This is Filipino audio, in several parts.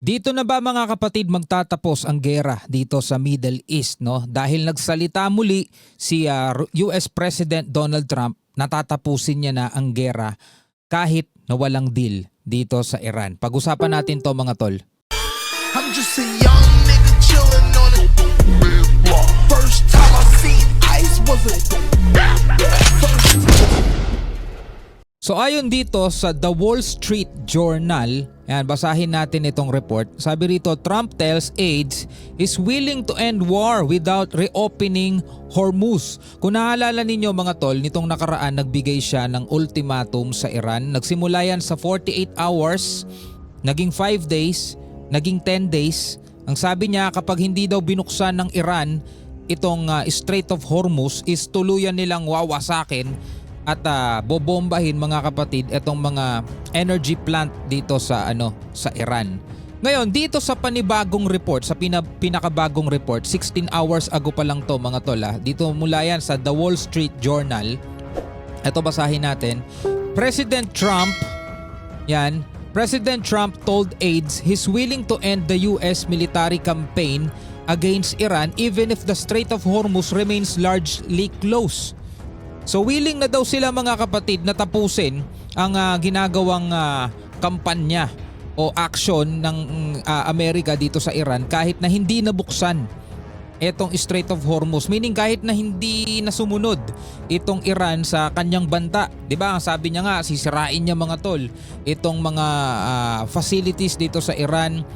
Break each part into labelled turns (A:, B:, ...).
A: Dito na ba mga kapatid magtatapos ang gera dito sa Middle East, no? Dahil nagsalita muli si US President Donald Trump, natatapusin niya na ang gera kahit na walang deal dito sa Iran. Pag-usapan natin to mga tol.
B: I'm just a young nigga chillin' on it. First time I seen ice was a
A: So ayon dito sa The Wall Street Journal, yan, basahin natin itong report. Sabi rito, Trump tells aides is willing to end war without reopening Hormuz. Kung naalala ninyo mga tol, nitong nakaraan nagbigay siya ng ultimatum sa Iran. Nagsimula yan sa 48 hours, naging 5 days, naging 10 days. Ang sabi niya kapag hindi daw binuksan ng Iran itong Strait of Hormuz is tuluyan nilang wawasakin at bobombahin mga kapatid itong mga energy plant dito sa sa Iran. Ngayon dito sa panibagong report, sa pinakabagong report, 16 hours ago pa lang to mga tol. Dito mula yan sa The Wall Street Journal. Ito basahin natin. President Trump told aides he's willing to end the US military campaign against Iran even if the Strait of Hormuz remains largely closed. So willing na daw sila mga kapatid na tapusin ang ginagawang kampanya o action ng Amerika dito sa Iran kahit na hindi nabuksan itong Strait of Hormuz. Meaning kahit na hindi na sumunod itong Iran sa kanyang banta. Diba? Sabi niya nga sisirain niya mga tol itong mga facilities dito sa Iran,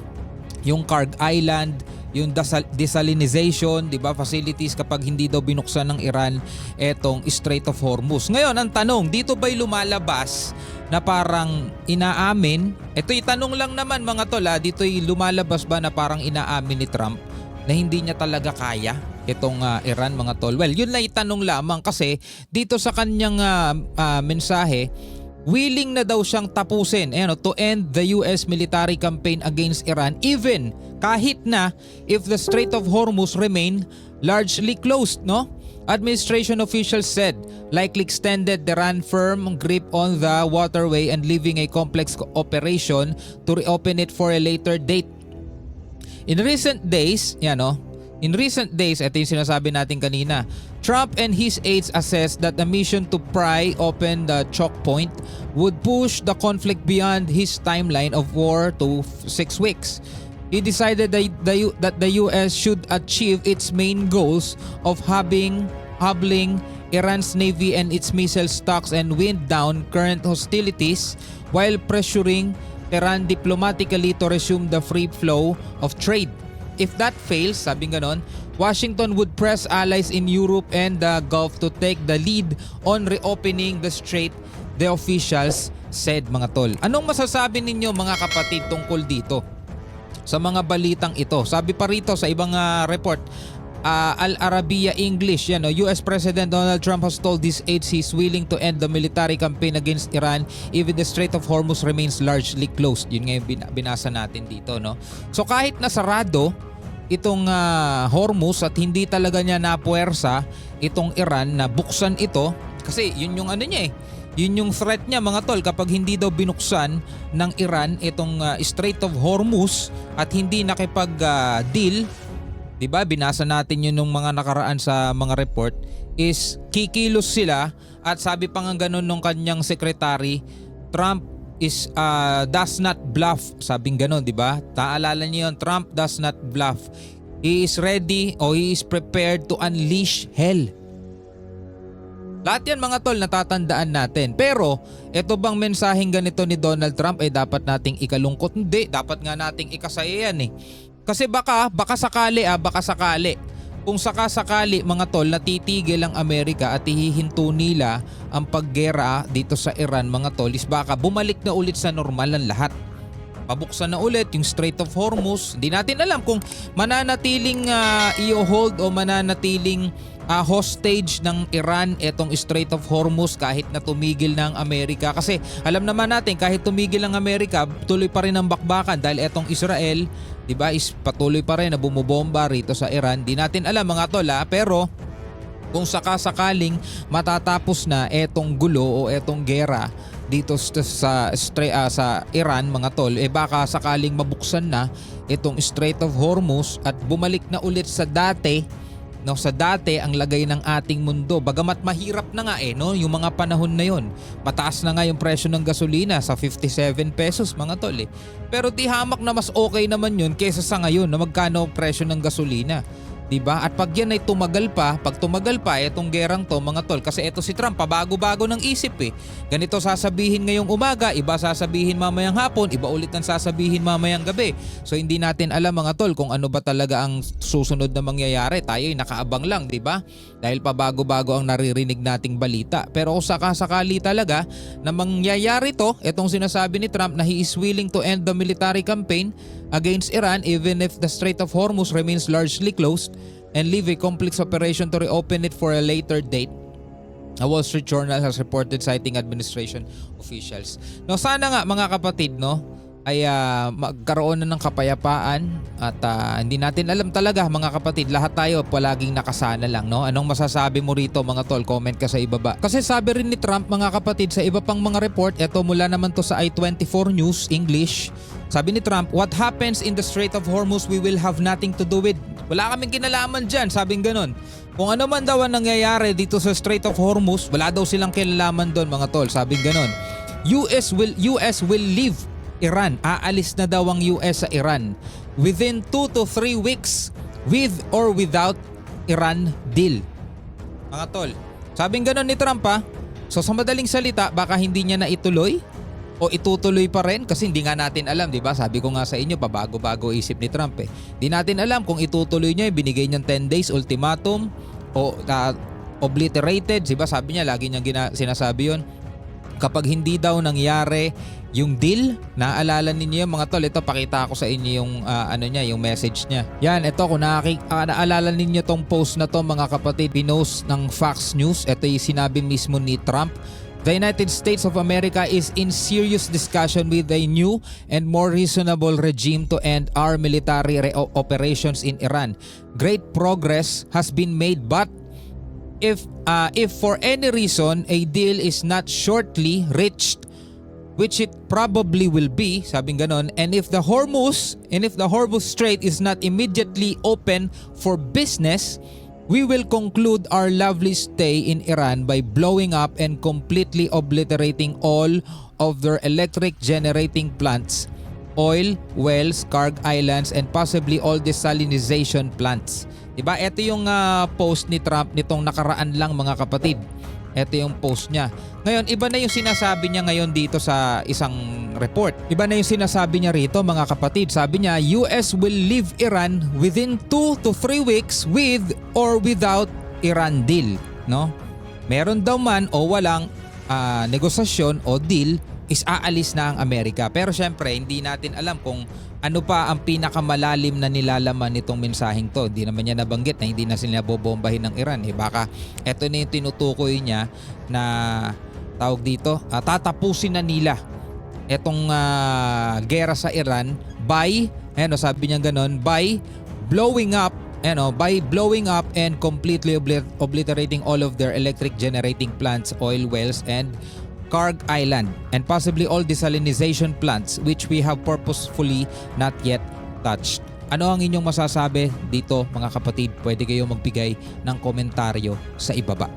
A: yung Karg Island, yung desalinization, 'di ba, facilities kapag hindi daw binuksan ng Iran etong Strait of Hormuz. Ngayon, ang tanong, dito ba'y lumalabas na parang inaamin? Ito'y tanong lang naman mga tol, dito'y lumalabas ba na parang inaamin ni Trump na hindi niya talaga kaya itong Iran mga tol? Well, yun lang itanong lamang kasi dito sa kanyang mensahe, willing na daw siyang tapusin to end the US military campaign against Iran even kahit na if the Strait of Hormuz remain largely closed, no? Administration officials said likely extended the Iran firm grip on the waterway and leaving a complex operation to reopen it for a later date. In recent days, ito yung sinasabi natin kanina, Trump and his aides assessed that the mission to pry open the choke point would push the conflict beyond his timeline of war to 6 weeks. He decided that the US should achieve its main goals of hubbling Iran's navy and its missile stocks and wind down current hostilities while pressuring Iran diplomatically to resume the free flow of trade. If that fails, sabi ganon, Washington would press allies in Europe and the Gulf to take the lead on reopening the strait, the officials said mga tol. Anong masasabi ninyo mga kapatid tungkol dito sa mga balitang ito? Sabi pa rito sa ibang report, Al Arabiya English, US President Donald Trump has told his aides he's willing to end the military campaign against Iran even the Strait of Hormuz remains largely closed. Yun nga yung binasa natin dito, no? So kahit nasarado itong Hormuz at hindi talaga niya napuwersa itong Iran na buksan ito, kasi yun yung yun yung threat niya mga tol, kapag hindi daw binuksan ng Iran itong Strait of Hormuz at hindi nakipag-deal, diba, binasa natin yun nung mga nakaraan sa mga report, is kikilos sila. At sabi pa nga ganun nung kanyang secretary, Trump is does not bluff, sabing ganun, diba? Taalala niyo yun, Trump does not bluff. He is ready o he is prepared to unleash hell. Lahat yan mga tol natatandaan natin. Pero ito bang mensaheng ganito ni Donald Trump ay dapat nating ikalungkot? Hindi, dapat nga nating ikasaya yan Kasi baka sakali kung sakasakali mga tol natitigil ang Amerika at ihihinto nila ang paggera dito sa Iran mga tol, is baka bumalik na ulit sa normal ang lahat. Pabuksan na ulit yung Strait of Hormuz. Hindi natin alam kung mananatiling i-hold o mananatiling hostage ng Iran etong Strait of Hormuz kahit na tumigil na ang Amerika. Kasi alam naman natin kahit tumigil ang Amerika, tuloy pa rin ang bakbakan dahil etong Israel, diba, is patuloy pa rin na bumubomba rito sa Iran. Di natin alam mga tol, pero kung sakasakaling matatapos na etong gulo o etong gera dito sa Iran mga tol, baka sakaling mabuksan na itong Strait of Hormuz at bumalik na ulit sa dati, no, sa dati ang lagay ng ating mundo. Bagamat mahirap na nga no, yung mga panahon na yon. Mataas na nga yung presyo ng gasolina sa 57 pesos mga tol Pero di hamak na mas okay naman yun kaysa sa ngayon na magkano presyo ng gasolina. Diba? At pag yan ay tumagal pa, pag tumagal pa itong gerang to mga tol, kasi ito si Trump pabago-bago ng isip Ganito sasabihin ngayong umaga, iba sasabihin mamayang hapon, iba ulit ang sasabihin mamayang gabi. So hindi natin alam mga tol kung ano ba talaga ang susunod na mangyayari. Tayo ay nakaabang lang, diba? Dahil pabago-bago ang naririnig nating balita. Pero kung sakasakali talaga na mangyayari to, itong sinasabi ni Trump na he is willing to end the military campaign against Iran even if the Strait of Hormuz remains largely closed and leave a complex operation to reopen it for a later date. A Wall Street Journal has reported citing administration officials. No, sana nga mga kapatid ay magkaroon na ng kapayapaan at hindi natin alam talaga mga kapatid, lahat tayo palaging nakasana lang Anong masasabi mo rito mga tol? Comment ka sa ibaba. Kasi sabi rin ni Trump mga kapatid sa iba pang mga report, eto mula naman to sa I-24 News English. Sabi ni Trump, what happens in the Strait of Hormuz we will have nothing to do with. Wala kaming kinalaman dyan, sabing ganon. Kung ano man daw ang nangyayari dito sa Strait of Hormuz, wala daw silang kinalaman doon mga tol, sabing ganon. US will leave Iran. Aalis na daw ang US sa Iran within 2 to 3 weeks with or without Iran deal. Mga tol, sabing ganon ni Trump So sa madaling salita, baka hindi niya na ituloy o itutuloy pa rin kasi hindi nga natin alam, di ba? Sabi ko nga sa inyo, pabago-bago isip ni Trump Di natin alam kung itutuloy niya, binigay niyang 10 days ultimatum o obliterated, di ba? Sabi niya, lagi niyang sinasabi yun. Kapag hindi daw nangyari yung deal, naalala ninyo mga tol, ito pakita ko sa inyo yung yung message niya. Yan, ito kung naalala ninyo tong post na to mga kapatid, pinost ng Fox News. Ito yung sinabi mismo ni Trump. The United States of America is in serious discussion with a new and more reasonable regime to end our military operations in Iran. Great progress has been made, but if for any reason a deal is not shortly reached, which it probably will be, sabing ganon, and if the Hormuz Strait is not immediately open for business, we will conclude our lovely stay in Iran by blowing up and completely obliterating all of their electric generating plants, oil wells, Karg Islands, and possibly all desalinization plants. Diba? Ito yung post ni Trump nitong nakaraan lang mga kapatid. Ito yung post niya. Ngayon, iba na yung sinasabi niya ngayon dito sa isang report. Iba na yung sinasabi niya rito mga kapatid. Sabi niya, US will leave Iran within 2 to 3 weeks with or without Iran deal. Meron daw man o walang negosasyon o deal, is aalis na ang Amerika. Pero syempre, hindi natin alam kung ano pa ang pinakamalalim na nilalaman nitong mensaheng to. Hindi naman niya nabanggit na hindi na sila bobombahin ng Iran. Baka eto na yung tinutukoy niya na tawag dito, tatapusin na nila etong gera sa Iran by, sabi niya ganon, by blowing up and completely obliterating all of their electric generating plants, oil wells, and Karg Island, and possibly all desalinization plants which we have purposefully not yet touched. Ano ang inyong masasabi dito mga kapatid? Pwede kayo magbigay ng komentaryo sa ibaba.